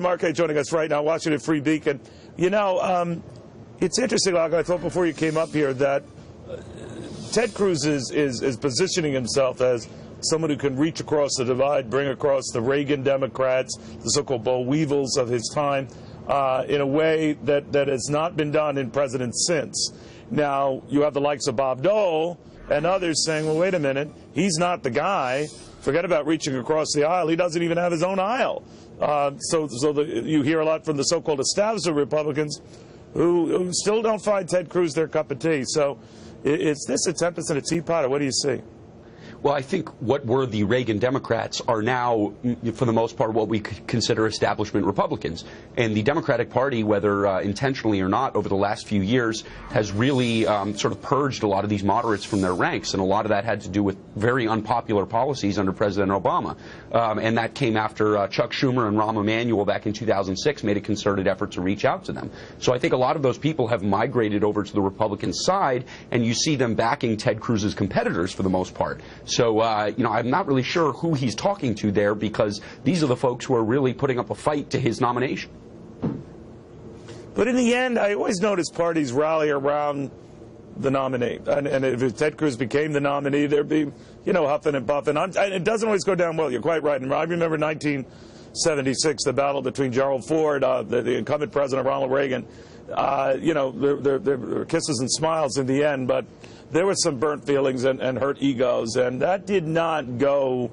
Markay joining us right now, Washington Free Beacon. You know, it's interesting, like I thought before you came up here, that Ted Cruz is positioning himself as someone who can reach across the divide, bring across the Reagan Democrats, the so-called boll weevils of his time, in a way that has not been done in presidents since. Now, you have the likes of Bob Dole and others saying, well, wait a minute, he's not the guy. Forget about reaching across the aisle. He doesn't even have his own aisle. You hear a lot from the so-called establishment Republicans who still don't find Ted Cruz their cup of tea. So is this a tempest in a teapot, or what do you see? Well, I think what were the Reagan Democrats are now, for the most part, what we could consider establishment Republicans. And the Democratic Party, whether intentionally or not, over the last few years, has really sort of purged a lot of these moderates from their ranks. And a lot of that had to do with very unpopular policies under President Obama. And that came after Chuck Schumer and Rahm Emanuel back in 2006 made a concerted effort to reach out to them. So I think a lot of those people have migrated over to the Republican side, and you see them backing Ted Cruz's competitors for the most part. So, you know, I'm not really sure who he's talking to there, because these are the folks who are really putting up a fight to his nomination. But in the end, I always notice parties rally around the nominee. And if Ted Cruz became the nominee, there'd be, you know, huffing and puffing. It doesn't always go down well. You're quite right. And I remember 1976, the battle between Gerald Ford, the incumbent president Ronald Reagan. You know, there were kisses and smiles in the end, but there were some burnt feelings and hurt egos, and that did not go,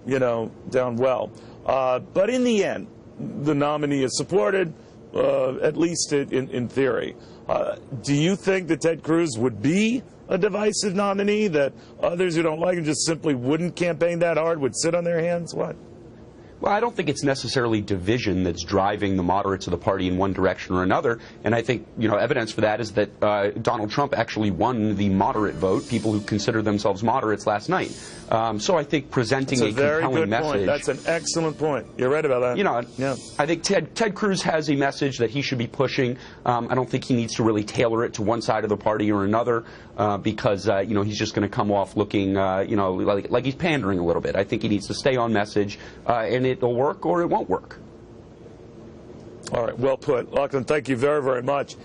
you know, down well. But in the end, the nominee is supported, at least in theory. Do you think that Ted Cruz would be a divisive nominee, that others who don't like him just simply wouldn't campaign that hard, would sit on their hands? What? Well, I don't think it's necessarily division that's driving the moderates of the party in one direction or another. And I think, you know, evidence for that is that Donald Trump actually won the moderate vote, people who consider themselves moderates, last night. So I think presenting a compelling message. That's an excellent point. You're right about that. You know, yeah. I think Ted Cruz has a message that he should be pushing. I don't think he needs to really tailor it to one side of the party or another, because, you know, he's just going to come off looking, you know, like he's pandering a little bit. I think he needs to stay on message, and it'll work or it won't work. All right, well put. Lachlan, thank you very, very much.